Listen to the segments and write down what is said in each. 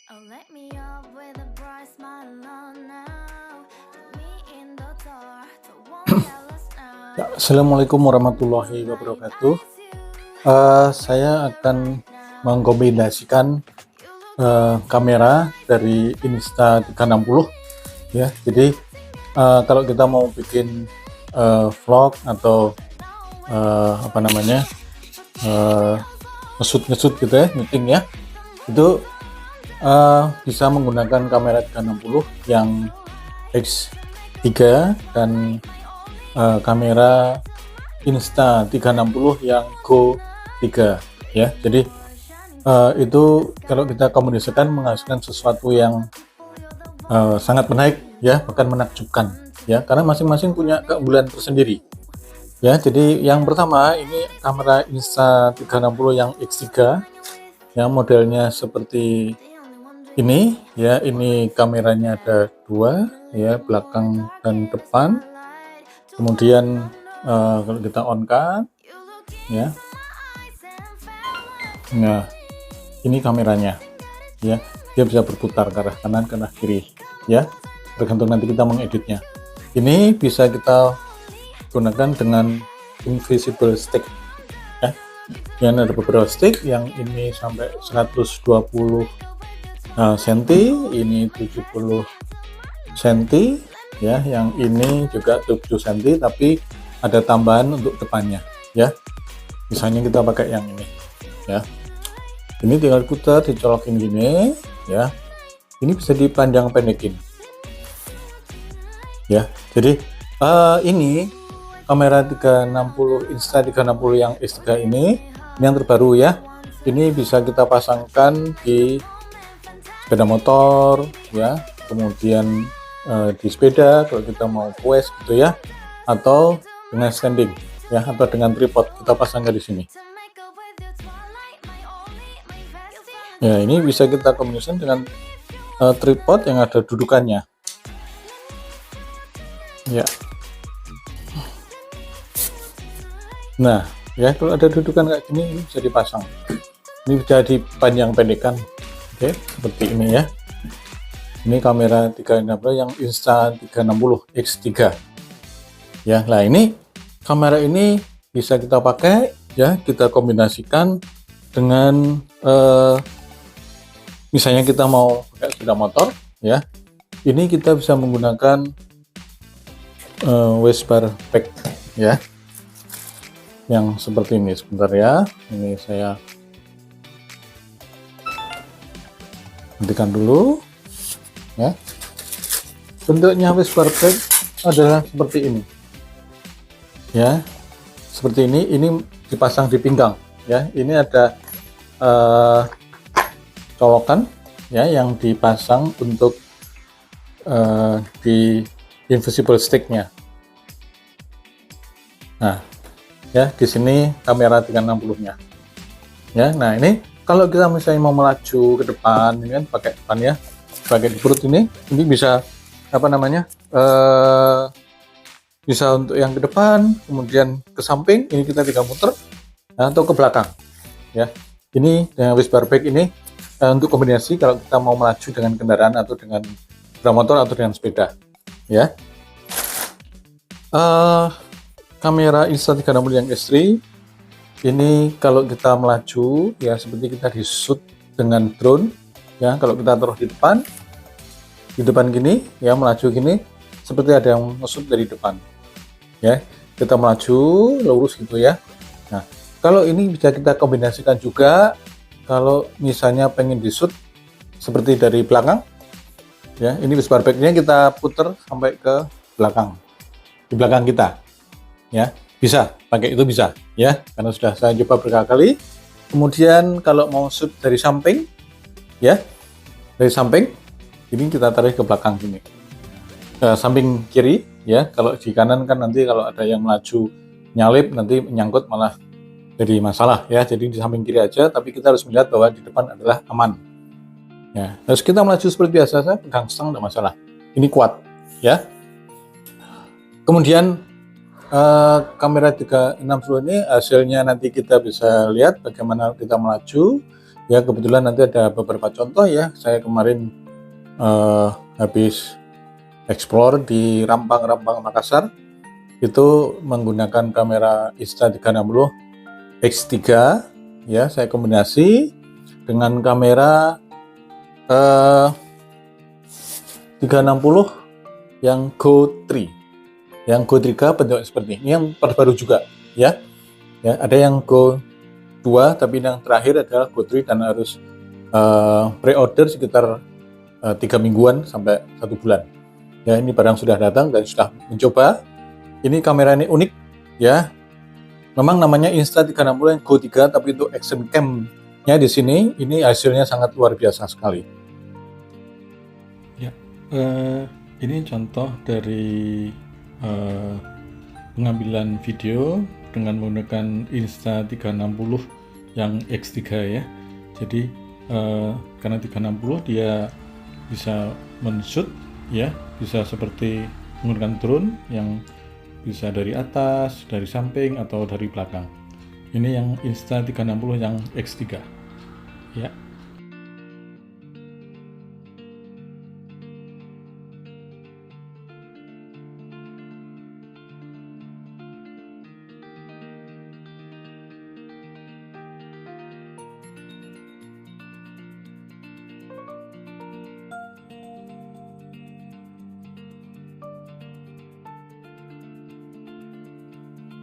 Oh, let me up with a bright smile on now. Put me in the dark, don't won't tell us Ya, now. Assalamualaikum warahmatullahi Like wabarakatuh. I miss you, Saya akan right now. mengkombinasikan You look so kamera nice dari Insta360 ya. Jadi kalau kita mau bikin vlog atau apa namanya ngesut gitu ya, meeting ya, itu bisa menggunakan kamera 360 yang X3 dan kamera Insta360 yang Go 3 ya. Jadi itu kalau kita kombinasikan menghasilkan sesuatu yang sangat menarik ya, bahkan menakjubkan ya, karena masing-masing punya keunggulan tersendiri ya. Jadi yang pertama ini kamera Insta360 yang X3 yang modelnya seperti ini ya. Ini kameranya ada dua ya, belakang dan depan. Kemudian kalau kita on kan ya, nah ini kameranya ya, dia bisa berputar ke arah kanan ke arah kiri ya, tergantung nanti kita mengeditnya. Ini bisa kita gunakan dengan invisible stick ya. Yang ada beberapa stick, yang ini sampai 120 cm, ini 70 cm ya, yang ini juga 7 cm tapi ada tambahan untuk depannya ya. Misalnya kita pakai yang ini ya, ini tinggal putar, dicolokin gini ya, ini bisa dipanjang pendekin ya. Jadi ini kamera 360 Insta360 yang X3 ini yang terbaru ya. Ini bisa kita pasangkan di sepeda motor ya, kemudian di sepeda kalau kita mau quest gitu ya, atau dengan standing ya, atau dengan tripod kita pasangkan di sini. to make up with you tonight. My only, my bestie. Ya, ini bisa kita kombinasikan dengan tripod yang ada dudukannya ya. Nah ya, kalau ada dudukan kayak gini, ini bisa dipasang, ini bisa dipanjang pendekkan. Oke, seperti ini ya. Ini kamera 360 yang Insta360 X3 ya. Nah ini kamera ini bisa kita pakai ya, kita kombinasikan dengan misalnya kita mau pakai sepeda motor ya, ini kita bisa menggunakan waistbar pack ya, yang seperti ini. Sebentar ya, ini saya hentikan dulu ya. Bentuknya waistbar pack adalah seperti ini ya, seperti ini dipasang di pinggang ya. Ini ada colokan ya yang dipasang untuk di invisible sticknya. Nah ya, di sini kamera 360-nya ya. Nah ini kalau kita misalnya mau melaju ke depan, ini kan pakai depan ya, pakai di perut, ini bisa apa namanya, bisa untuk yang ke depan, kemudian ke samping, ini kita tinggal muter, atau ke belakang ya. Ini dengan waistbar bag ini untuk kombinasi kalau kita mau melaju dengan kendaraan atau dengan sepeda motor atau dengan sepeda ya. Kamera Insta360 yang S3 ini kalau kita melaju ya, seperti kita di shoot dengan drone ya. Kalau kita taruh di depan gini ya, melaju gini, seperti ada yang nge-shoot dari depan ya, kita melaju lurus gitu ya. Nah kalau ini bisa kita kombinasikan juga kalau misalnya pengen di shoot seperti dari belakang ya. Ini waistbar bag-nya kita puter sampai ke belakang, di belakang kita ya, bisa pakai itu, bisa ya, karena sudah saya coba berkali-kali. Kemudian kalau mau shoot dari samping ya, dari samping ini kita tarik ke belakang sini, samping kiri ya. Kalau di kanan kan nanti kalau ada yang melaju nyalip nanti menyangkut, malah jadi masalah ya. Jadi di samping kiri aja, tapi kita harus melihat bahwa di depan adalah aman ya. Terus kita melaju seperti biasa, saya pegang stang tidak masalah, ini kuat ya. Kemudian kamera 360 ini hasilnya nanti kita bisa lihat bagaimana kita melaju Ya, kebetulan nanti ada beberapa contoh ya. Saya kemarin habis explore di Rampang Makassar, itu menggunakan kamera Insta360 X3 ya. Saya kombinasi dengan kamera 360 yang Go 3. Yang Go 3 bentuknya seperti ini, yang terbaru juga ya. Ya, ada yang Go 2, tapi yang terakhir adalah Go 3 dan harus pre-order sekitar 3 mingguan sampai 1 bulan. Ya, ini barang sudah datang dan sudah mencoba. Ini kamera ini unik ya. Memang namanya Insta360 yang Go 3, tapi itu action cam-nya di sini ini hasilnya sangat luar biasa sekali. Ya, ini contoh dari pengambilan video dengan menggunakan Insta360 yang X3 ya. Jadi karena 360 dia bisa men-shoot ya, bisa seperti menggunakan drone yang bisa dari atas, dari samping atau dari belakang. Ini yang Insta360 yang X3 ya.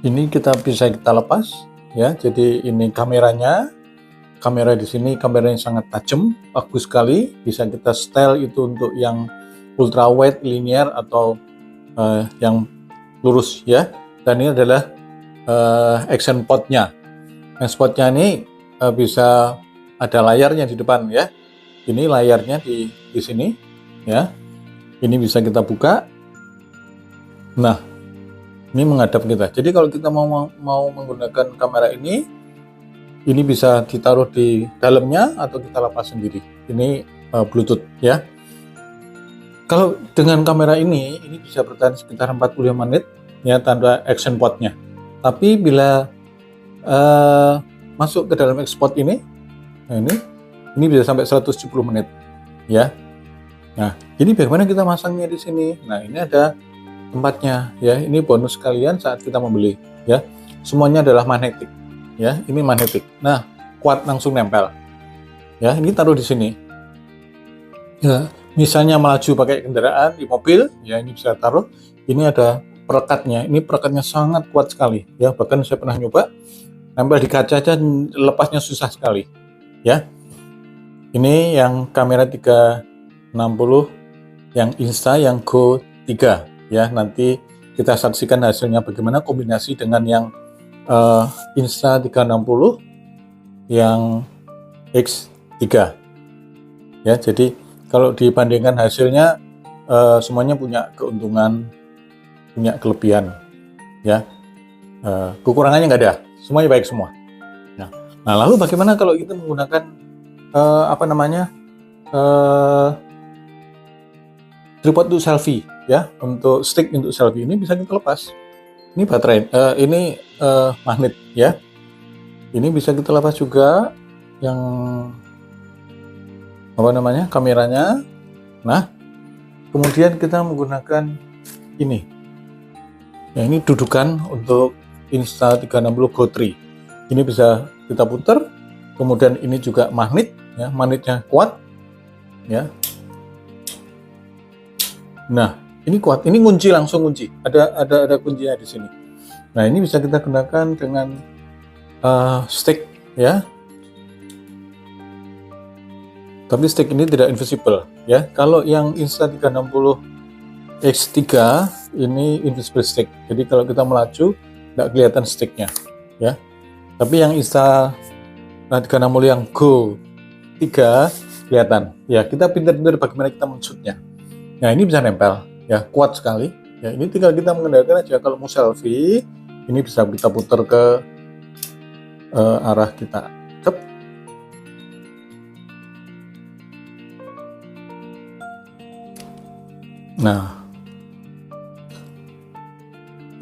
Ini bisa kita lepas ya. Jadi ini kameranya. Kamera di sini kameranya sangat tajam, bagus sekali. Bisa kita style itu untuk yang ultra wide, linear atau yang lurus ya. Dan ini adalah action pot-nya. Yang spotnya ini bisa ada layarnya di depan ya. Ini layarnya di sini ya. Ini bisa kita buka. Nah, ini menghadap kita. Jadi kalau kita mau menggunakan kamera ini bisa ditaruh di dalamnya atau kita lepas sendiri. Ini Bluetooth ya. Kalau dengan kamera ini bisa bertahan sekitar 45 menit ya tanpa action pot-nya. Tapi bila masuk ke dalam export ini, nah ini bisa sampai 170 menit ya. Nah, ini bagaimana kita masangnya di sini? Nah, ini ada tempatnya ya. Ini bonus kalian saat kita membeli ya. Semuanya adalah magnetik ya. Ini magnetik. Nah, kuat langsung nempel ya. Ini taruh di sini ya. Misalnya melaju pakai kendaraan di mobil ya, ini bisa taruh. Ini ada perekatnya. Ini perekatnya sangat kuat sekali ya. Bahkan saya pernah nyoba nempel di kaca aja, lepasnya susah sekali ya. Ini yang kamera 360 yang Insta yang Go 3 ya. Nanti kita saksikan hasilnya bagaimana kombinasi dengan yang Insta360 yang X3 ya. Jadi kalau dibandingkan hasilnya semuanya punya keuntungan, punya kelebihan ya. Kekurangannya nggak ada, semuanya baik semua. Nah, lalu bagaimana kalau kita menggunakan tripod untuk selfie ya, untuk stick untuk selfie ini bisa kita lepas. Ini baterai, ini magnet ya. Ini bisa kita lepas juga yang kameranya. Nah, kemudian kita menggunakan ini. Ya, ini dudukan untuk Insta360 Go 3. Ini bisa kita putar. Kemudian ini juga magnet ya, magnetnya kuat ya. Nah, ini kuat, ini langsung kunci. Ada kuncinya di sini. Nah, ini bisa kita gunakan dengan stick ya. Tapi stick ini tidak invisible ya. Kalau yang Insta360 X3 ini invisible stick. Jadi kalau kita melaju nggak kelihatan sticknya ya. Tapi yang Insta360 yang Go 3 kelihatan. Ya, kita pintar-pintar bagaimana kita men-shootnya. Nah, ini bisa nempel ya, kuat sekali ya. Ini tinggal kita mengendalikan aja. Kalau mau selfie ini bisa kita putar ke arah kita. Cep. Nah,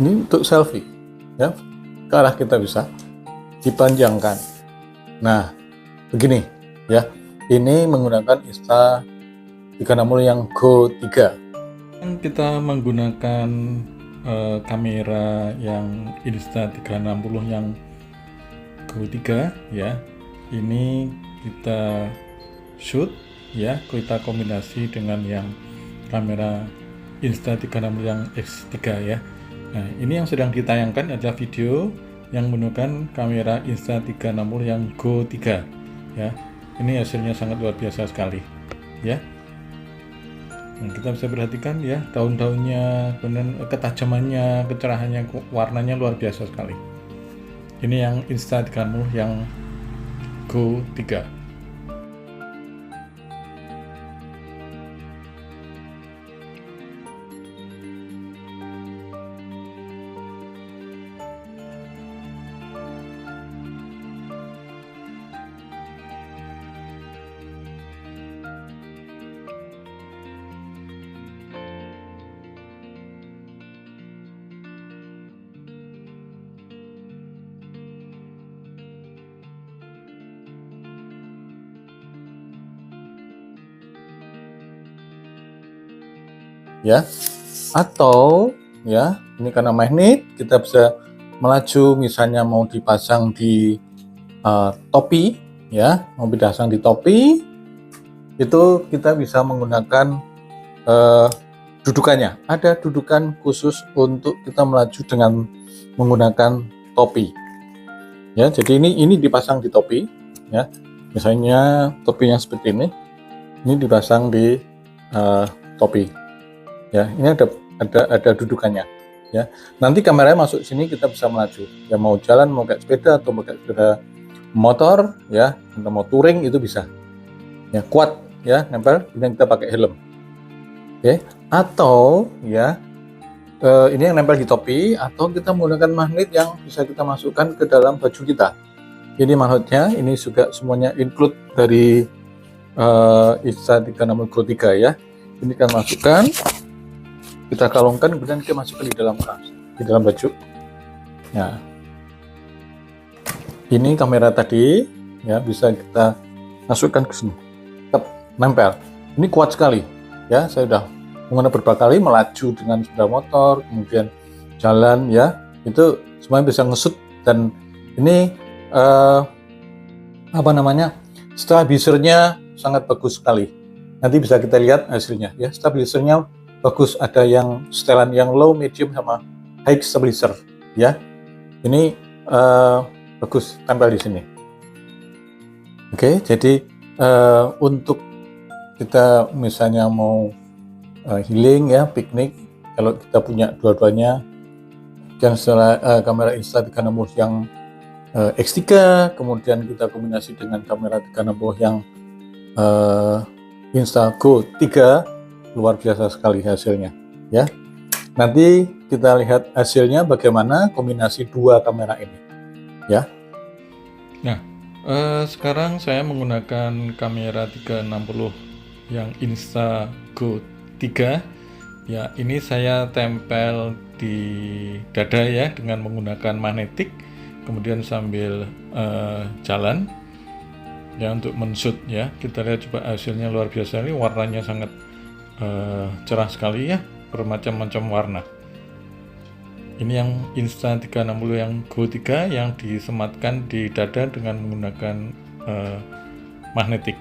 ini untuk selfie ya, ke arah kita bisa dipanjangkan. Nah, begini ya. Ini menggunakan Insta360 yang Go 3. Kita menggunakan kamera yang Insta360 yang Go 3 ya. Ini kita shoot ya, kita kombinasi dengan yang kamera Insta360 yang X3 ya. Nah, ini yang sedang ditayangkan adalah video yang menggunakan kamera Insta360 yang Go 3 ya. Ini hasilnya sangat luar biasa sekali ya. Nah, kita bisa perhatikan ya, daun-daunnya, kemudian ketajamannya, kecerahannya, warnanya luar biasa sekali. Ini yang Insta360 yang Go 3. Ya, atau ya, ini karena magnet kita bisa melaju, misalnya mau dipasang di topi ya, mau dipasang di topi itu kita bisa menggunakan dudukannya. Ada dudukan khusus untuk kita melaju dengan menggunakan topi ya. Jadi ini dipasang di topi ya, misalnya topinya seperti ini dipasang di topi ya. Ini ada dudukannya ya. Nanti kameranya masuk sini, kita bisa melaju ya, mau jalan, mau pakai sepeda atau pakai sepeda motor ya, atau mau touring itu bisa ya, kuat ya, nempel. Kemudian kita pakai helm oke. Atau ya ini yang nempel di topi, atau kita menggunakan magnet yang bisa kita masukkan ke dalam baju kita. Ini magnetnya, ini juga semuanya include dari Insta360 Go 3 ya. Ini kita masukkan, kita kalungkan, kemudian kita masukkan di dalam baju. Nah, ini kamera tadi ya, bisa kita masukkan ke sini, tetap nempel. Ini kuat sekali ya. Saya sudah menggunakan beberapa kali melaju dengan sepeda motor, kemudian jalan ya, itu semuanya bisa ngesut. Dan ini stabilizernya sangat bagus sekali. Nanti bisa kita lihat hasilnya ya. Stabilizernya bagus, ada yang setelan yang low, medium, sama high stabilizer ya. Ini bagus, tempel di sini. Oke, jadi untuk kita misalnya mau healing ya, piknik, kalau kita punya dua-duanya, dan setelah kamera Insta360 yang X3, kemudian kita kombinasi dengan kamera 360 yang Insta Go 3, luar biasa sekali hasilnya ya. Nanti kita lihat hasilnya bagaimana kombinasi dua kamera ini ya. Nah, sekarang saya menggunakan kamera 360 yang Insta Go 3 ya. Ini saya tempel di dada ya, dengan menggunakan magnetik, kemudian sambil jalan ya untuk men-shoot ya. Kita lihat coba hasilnya, luar biasa. Ini warnanya sangat cerah sekali ya, bermacam-macam warna. Ini yang Insta360 yang Go 3 yang disematkan di dada dengan menggunakan magnetik.